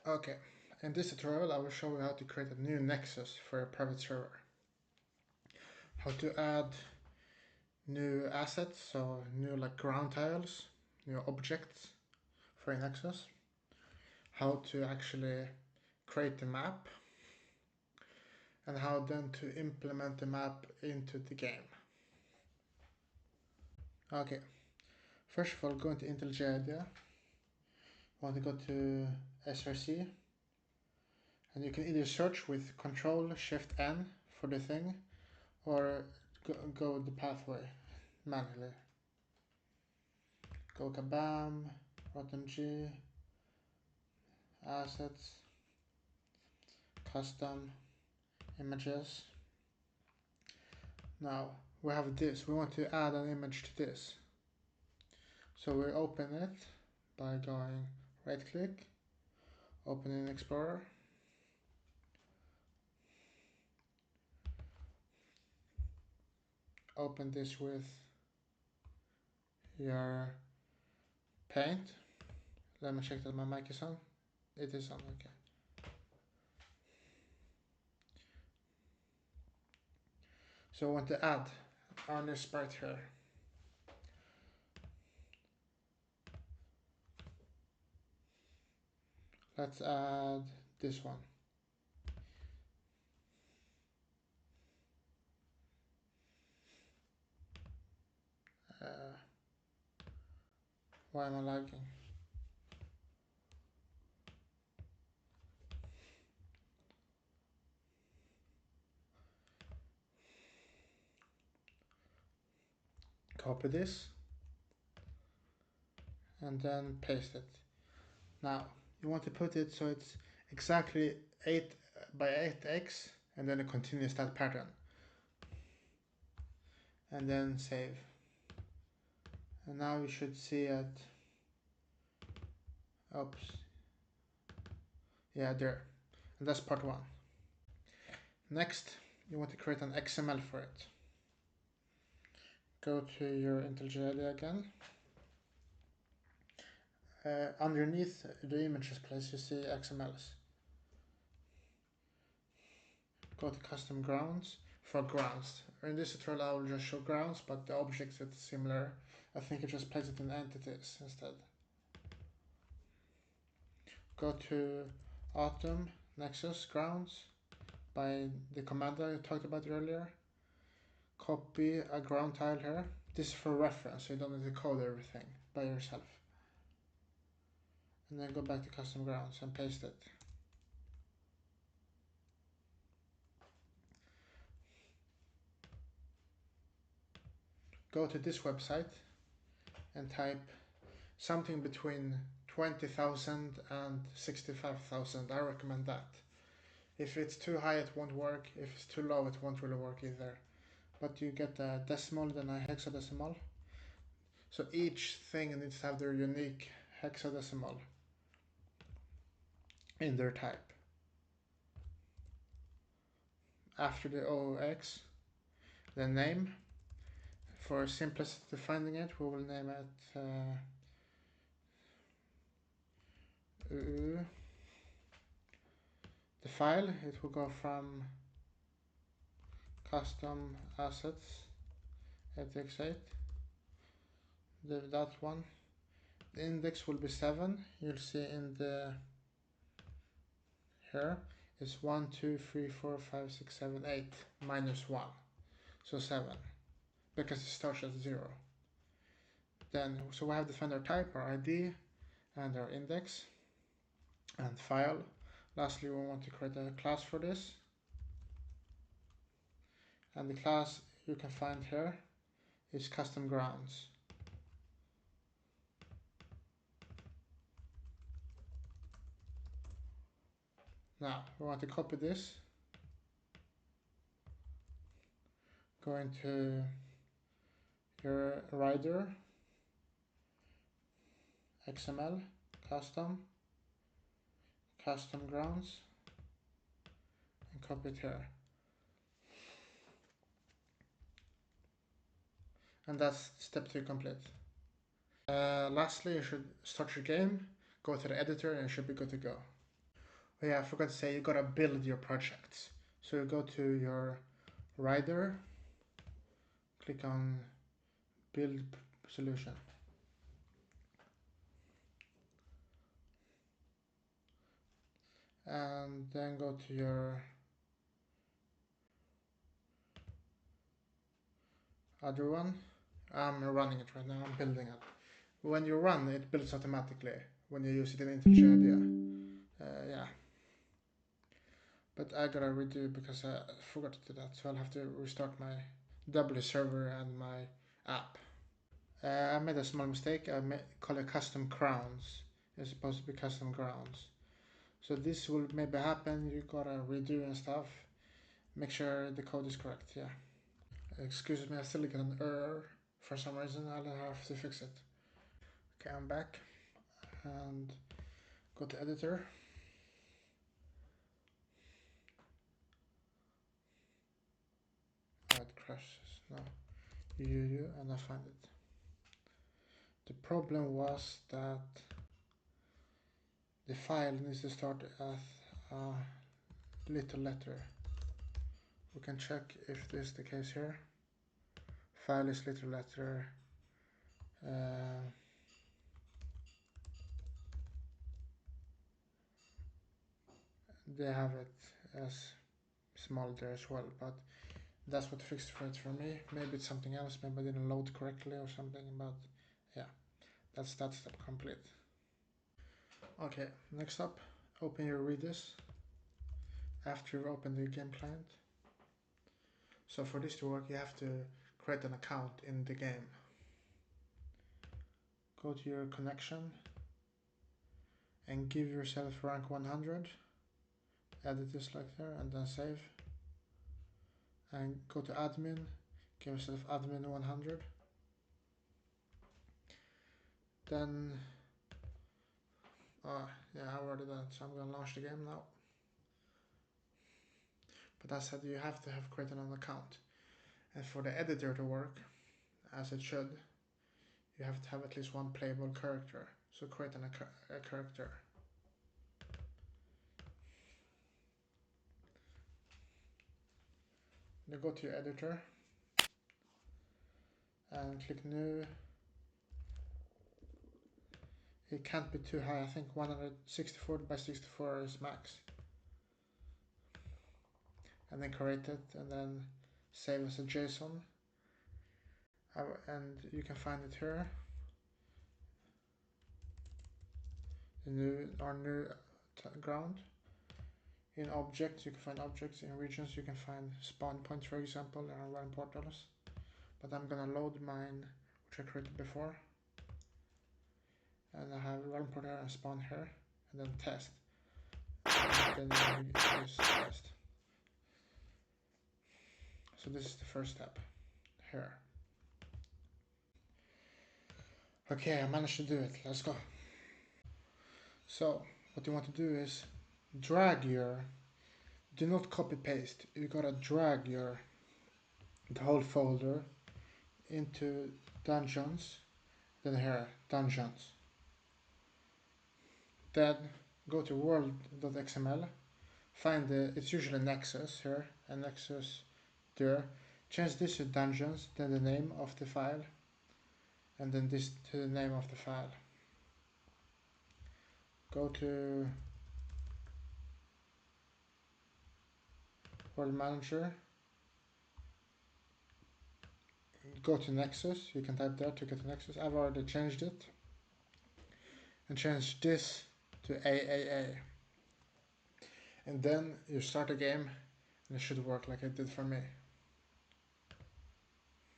Okay, in this tutorial I will show you how to create a new nexus for a private server. How to add new assets, so new like ground tiles, new objects for a nexus. How to actually create the map, and how then to implement the map into the game. Okay, first of all, go into IntelliJ IDEA. Want to go to SRC, and you can either search with Ctrl-Shift-N for the thing, or go the pathway manually. Go kabam, ROTMG, assets, custom, images. Now we have this, we want to add an image to this. So we open it by going right click, open in Explorer, open this with your paint. Let me check that my mic is on. It is on, okay. So I want to add our new sprite here. Let's add this one. Why am I lagging? Copy this and then paste it. Now you want to put it so it's exactly 8 by 8x, and then it continues that pattern, and then save. And now you should see it. Oops. Yeah, there. And that's part 1. Next, you want to create an XML for it. Go to your IntelliJ IDEA again. Underneath the images place you see XMLs. Go to custom grounds for grounds. In this tutorial I will just show grounds, but the objects it's similar. I think it just places it in entities instead. Go to Atom, Nexus, Grounds by the command I talked about earlier. Copy a ground tile here. This is for reference, so you don't need to code everything by yourself. And then go back to custom grounds and paste it. Go to this website and type something between 20,000 and 65,000. I recommend that. If it's too high it won't work, if it's too low it won't really work either. But you get a decimal, then a hexadecimal. So each thing needs to have their unique hexadecimal in their type. After the OX, the name. For simplicity finding it, we will name it the file. It will go from custom assets x8, that one. The index will be 7. You'll see in the here is 1 2 3 4 5 6 7 8 minus 1, so 7, because it starts at 0. Then so we have defined our type, our ID, and our index and file. Lastly, we want to create a class for this, and the class you can find here is custom grounds. Now we want to copy this, go into your rider, XML, custom grounds, and copy it here. And that's step 2 complete. Lastly, you should start your game, go to the editor, and you should be good to go. Oh yeah, I forgot to say, you gotta build your projects. So you go to your rider, click on build solution. And then go to your other one. I'm running it right now, I'm building it. When you run, it builds automatically when you use it in IntelliJ IDEA. Yeah. But I gotta redo because I forgot to do that, so I'll have to restart my W server and my app. I made a small mistake. I call it custom crowns. It's supposed to be custom grounds. So this will maybe happen. You gotta redo and stuff. Make sure the code is correct. Yeah. Excuse me, I still get an error for some reason. I'll have to fix it. Okay, I'm back and go to editor. Oh, it crashes. No, you and I find it. The problem was that the file needs to start as a little letter. We can check if this is the case here. File is little letter. They have it as small there as well, but that's what fixed for it for me. Maybe it's something else, maybe I didn't load correctly or something, but yeah, that's that step complete. Okay, next up, open your Redis after you open the game client. So for this to work, you have to create an account in the game. Go to your connection and give yourself rank 100. Edit this like there and then save. And go to admin, give yourself admin 100. Then, yeah, I already done it, so I'm gonna launch the game now. But as I said, you have to have created an account. And for the editor to work, as it should, you have to have at least one playable character. So create a character. Then go to your editor and click new. It can't be too high. I think 164 by 64 is max. And then create it and then save as a JSON. And you can find it here. Our new ground. In objects, you can find objects. In regions, you can find spawn points, for example, and run portals. But I'm gonna load mine, which I created before. And I have run portal and spawn here, and then test. And then you use test. So this is the first step here. Okay, I managed to do it. Let's go. So what you want to do is drag your, do not copy paste. You gotta drag the whole folder into dungeons, then here dungeons. Then go to world.xml, find it's usually nexus here and nexus there. Change this to dungeons, then the name of the file, and then this to the name of the file. Go to World Manager, go to Nexus, you can type there to get to Nexus. I've already changed it. And change this to AAA. And then you start a game and it should work like it did for me.